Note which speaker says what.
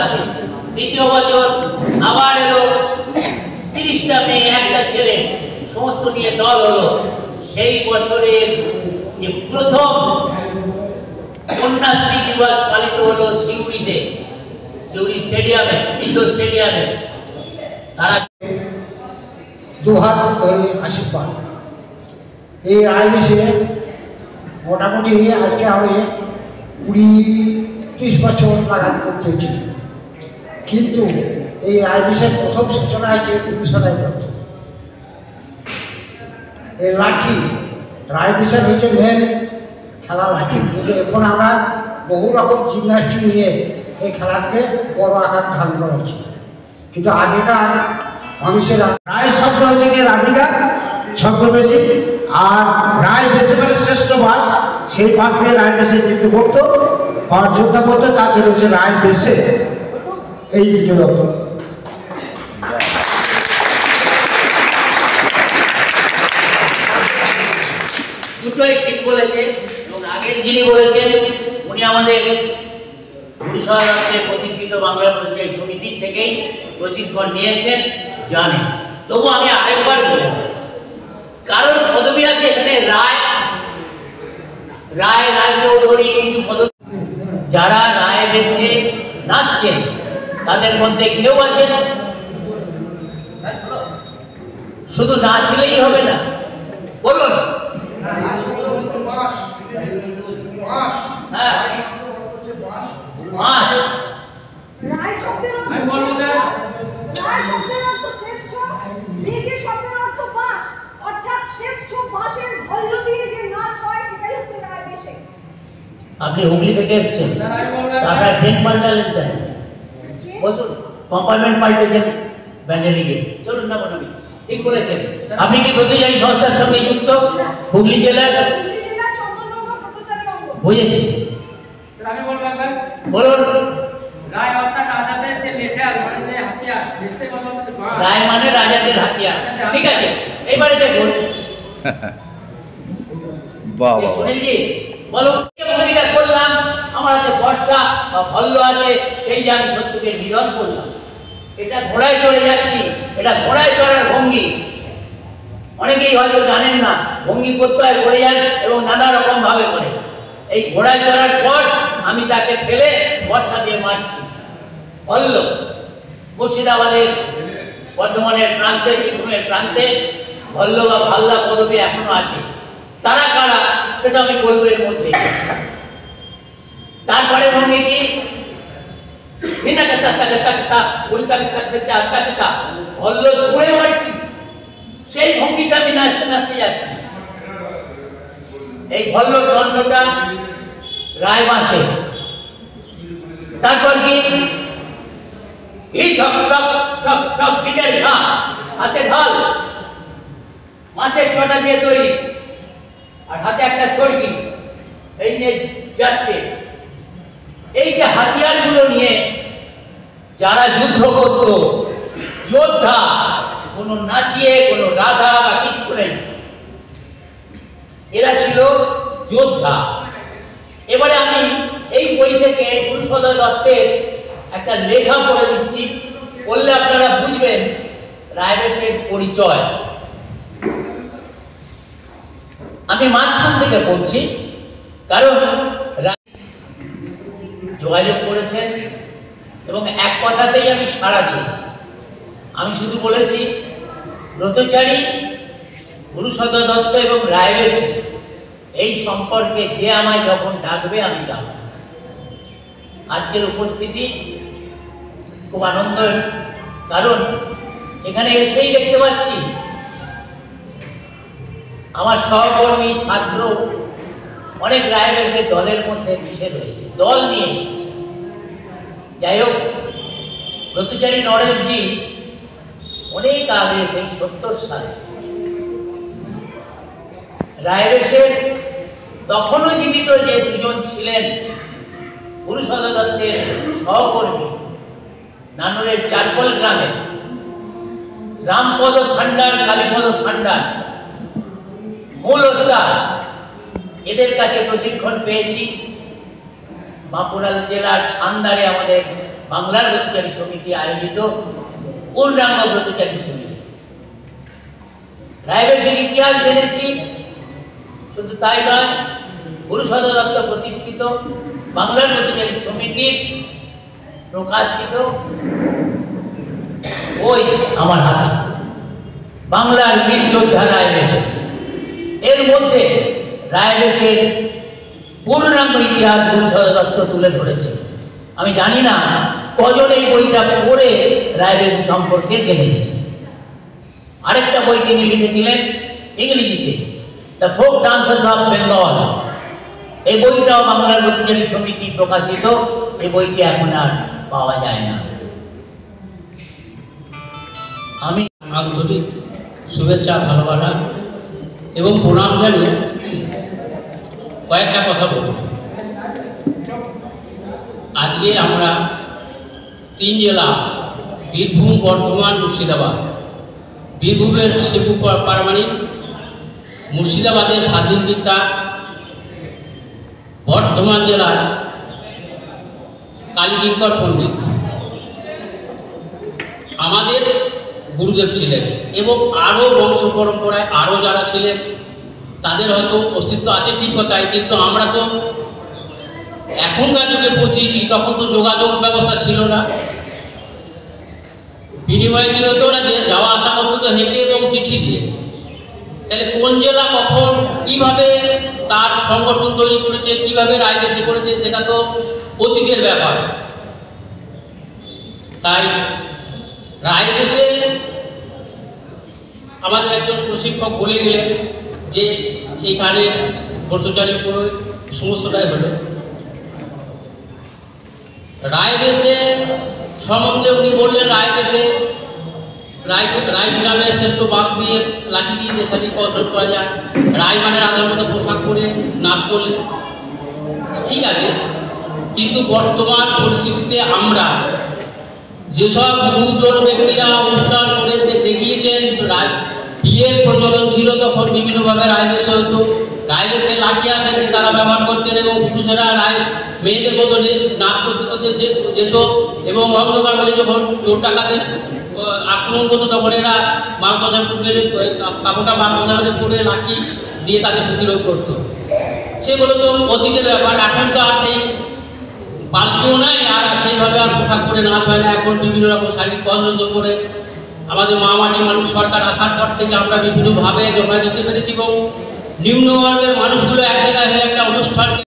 Speaker 1: লাগে। দ্বিতীয় বছর আবার এলো 30টা মেয়ে একটা ছেলে, সমস্ত নিয়ে দল হলো। সেই বছরের যে প্রথম কন্যাশ্রী দিবস পালিত হলো সিউড়িতে, সিউড়ি স্টেডিয়ামে, ইন্ডোর স্টেডিয়ামে। তারা
Speaker 2: দুহাত ধরে আশীর্বাদ। এই আইবিসে মোটামুটি আজকে আমি 20-30 বছর লাগান করতেছি, কিন্তু এই আইবিসের প্রথম সূচনা হয়েছে গুরুসদাই তত্ত্ব। এই লাঠি রাইবিসের হচ্ছে মেন খেলা লাঠি, কিন্তু এখন আমরা বহু রকম জিমন্যাস্টিক নিয়ে এই খেলাটাকে বড় আকার ধারণ করেছি। কিন্তু আগেকার মানুষের
Speaker 3: রায় শব্দ হচ্ছে কি রাধিকা ছদ্মবেশী, আর রায় বেশি মানে শ্রেষ্ঠ বাস, সেই বাস দিয়ে রায় বেশে নৃত্য করতো আর যোদ্ধা করতো, তার জন্য হচ্ছে রায় বেশে। এই দুটো দত্ত
Speaker 1: দুটোই ঠিক বলেছে। এবং আগের যিনি বলেছেন উনি আমাদের গুরুসদত্তে প্রতিষ্ঠিত বাংলা প্রতিষ্ঠা সমিতির থেকেই প্রশিক্ষণ নিয়েছেন, জানেন। তবু আমি আরেকবার বলে, কারণ পদবী আছে এখানে রায়, রায় রায়চৌধুরী, কিছু পদবী। যারা রায় বেশে নাচছেন তাদের মধ্যে কেউ আছেন শুধু নাচলেই হবে না, বলুন। হ্যাঁ, মাস
Speaker 4: রায় শব্দের অর্থ শ্রেষ্ঠ, বেশি শব্দের অর্থ বাঁশ, অর্থাৎ শ্রেষ্ঠ বাঁশের ভল্ল দিয়ে যে নাচ হয় সেটাই হচ্ছে রায় বেশে।
Speaker 1: আপনি হুগলি থেকে এসেছেন, আপনার ট্রেন পাল্টালেন কেন? বলুন, কম্পার্টমেন্ট পাল্টেছেন ব্যান্ডেলে গিয়ে। চলুন না বলুন, ঠিক বলেছেন। আপনি কি প্রতিচারী সংস্থার সঙ্গে যুক্ত? হুগলি জেলার
Speaker 4: চন্দননগর পথচারী অঙ্গ।
Speaker 1: বুঝেছি,
Speaker 5: আমি বলবো একবার,
Speaker 1: বলুন।
Speaker 5: রায় অর্থাৎ রাজাদের যে মেটাল মানে যে হাতিয়ার, নিশ্চয়ই কথা বলতে পারো।
Speaker 1: রায় মানে রাজাদের হাতিয়ার, ঠিক আছে। এবারে দেখুন
Speaker 6: বাবা
Speaker 1: সুনীলজি, বলো। ভূমিকা করলাম, আমার হাতে বর্ষা বা ভল্ল আছে, সেই যে আমি শত্রুকে নিধন করলাম। এটা ঘোড়ায় চড়ে যাচ্ছি, এটা ঘোড়ায় চড়ার ভঙ্গি। অনেকেই হয়তো জানেন না, ভঙ্গি করতে হয় পড়ে যান এবং নানা রকম ভাবে করে। এই ঘোড়ায় চড়ার পর আমি তাকে ফেলে বর্ষা দিয়ে মারছি। ভল্ল মুর্শিদাবাদের বর্ধমানের প্রান্তে, বীরভূমের প্রান্তে ভল্ল বা ভাল্লা পদবী এখনো আছে। তারা কারা সেটা আমি বলবো এর মধ্যে। তারপরে ভঙ্গি কি, ভল্ল ছুঁড়ে মারছি, সেই ভঙ্গিটা আমি নাচতে নাচতে যাচ্ছি। এই ভল্লর দণ্ডটা রায় বাঁশে। তারপর কি, ঠক ঠক ঠক ঠক পিঠের ঘা, হাতে ঢাল, মাছের চটা দিয়ে তৈরি, আর হাতে একটা সর্গি, এই নিয়ে যাচ্ছে। এই যে হাতিয়ারগুলো নিয়ে যারা যুদ্ধ করত, যোদ্ধা, কোনো নাচিয়ে কোনো রাধা বা কিচ্ছু নেই, এরা ছিল যোদ্ধা। এবারে আমি এই বই থেকে গুরুসদয় দত্তের একটা লেখা পড়ে দিচ্ছি, বললে আপনারা বুঝবেন রায়বেশের পরিচয়। আমি মাঝখান থেকে পড়ছি, কারণ যোগাযোগ করেছেন এবং এক কথাতেই আমি সাড়া দিয়েছি। আমি শুধু বলেছি ব্রতচারী, গুরুসদয় দত্ত এবং রায়বেশ, এই সম্পর্কে যে আমায় যখন ডাকবে আমি যাব। আজকের উপস্থিতি খুব আনন্দের, কারণ এখানে এসেই দেখতে পাচ্ছি আমার সহকর্মী, ছাত্র অনেক রায়বেশের দলের মধ্যে মিশে রয়েছে, দল নিয়ে এসেছে। যাই হোক, ব্রতচারী নরেশজি অনেক আগে, সেই 70 সালে রায়বেশের তখনও জীবিত যে দুজন ছিলেন গুরুসদয় দত্তের সহকর্মী, নানুরের চারকল গ্রামে রামপদ ঠান্ডার, কালীপদ ঠান্ডার মূল ওস্তাদ, এদের কাছে প্রশিক্ষণ পেয়েছি। বাঁকুড়া জেলার ছান্দারে আমাদের বাংলার ব্রতচারী সমিতি আয়োজিত পূর্ণাঙ্গ ব্রতচারী সমিতি। রায়বেশের ইতিহাস জেনেছি, শুধু তাই নয়, গুরুসদা দত্ত প্রতিষ্ঠিত বাংলার ব্রতচারী সমিতির প্রকাশিত বই আমার হাতে, বাংলার বীর যোদ্ধা রায়বেশ। এর মধ্যে রায়বেশের পূর্ণাঙ্গ ইতিহাস গুরুসদা দত্ত তুলে ধরেছে। আমি জানি না কজন এই বইটা পড়ে রায়বেশ সম্পর্কে জেনেছে। আরেকটা বই তিনি লিখেছিলেন ইংরেজিতে, the folk dances of Bengal. এই বইটাও বাংলার ব্রতচারী সমিতি প্রকাশিত। এই বইটি এখন আর পাওয়া যায় না। আমি
Speaker 6: আন্তরিক শুভেচ্ছা, ভালোবাসা এবং প্রণাম জানিয়ে কয়েকটা কথা বলব। আজকে আমরা 3 জেলা, বীরভূম, বর্ধমান, মুর্শিদাবাদ, বীরভূমের শিবু পারমাণিক, মুর্শিদাবাদের স্বাধীন বিদ্যা, বর্ধমান জেলার কালীকিঙ্কর পণ্ডিত আমাদের গুরুদেব ছিলেন, এবং আরও বংশ পরম্পরায় আরও যারা ছিলেন তাদের হয়তো অস্তিত্ব আছে, ঠিক কথাই, কিন্তু আমরা তো এখনকার যুগে পৌঁছেছি, তখন তো যোগাযোগ ব্যবস্থা ছিল না। বিনিময়ে কি হতো, ওরা যাওয়া আসা করতো তো হেঁটে এবং চিঠি দিয়ে। তাহলে কোন জেলা কখন কিভাবে তার সংগঠন তৈরি করেছে, কিভাবে রায়বেশে করেছে, সেটা তো অতীতের ব্যাপার। তাই রায়বেশে আমাদের একজন প্রশিক্ষক বলে গেলেন যে এইখানে ব্রতচারী পুরো সমস্যাটাই হলো। রায়বেশে সম্বন্ধে উনি বললেন, রায়বেশে রায় নামে শ্রেষ্ঠ বাঁশ দিয়ে লাঠি দিয়ে যে শারীরিক কসরত করা যায়, রায় মানে রাধার মতো পোশাক পরে নাচ করলে ঠিক আছে, কিন্তু বর্তমান পরিস্থিতিতে আমরা যেসব গুরুজন ব্যক্তিরা অনুষ্ঠান করে দেখিয়েছেন, বিয়ের প্রচলন ছিল তখন বিভিন্নভাবে রায়বেশে হতো। রায়বেশে লাঠিয়াদেরকে তারা ব্যবহার করতেন এবং পুরুষেরা মেয়েদের মতো নাচ করতে করতে যেত, এবং অন্ধকার হলে যখন চোর ডাকাতের আক্রমণ করতো তখন এরা মালদশা কাপড়টা মালদশা পরে লাঠি দিয়ে তাদের প্রতিরোধ করতো। সেগুলো তো অতীতের ব্যাপার। এখন তো আর সেই পাল্টিও নাই, আর সেইভাবে আর পোশাক পরে নাচ হয় না। এখন বিভিন্ন রকম শারীরিক কসরত করে আমাদের মামাটির মানুষ সরকার আসার পর থেকে আমরা বিভিন্নভাবে জমা যেতে পেরেছি, এবং নিম্নবর্গের মানুষগুলো এক জায়গায় হয়ে একটা অনুষ্ঠান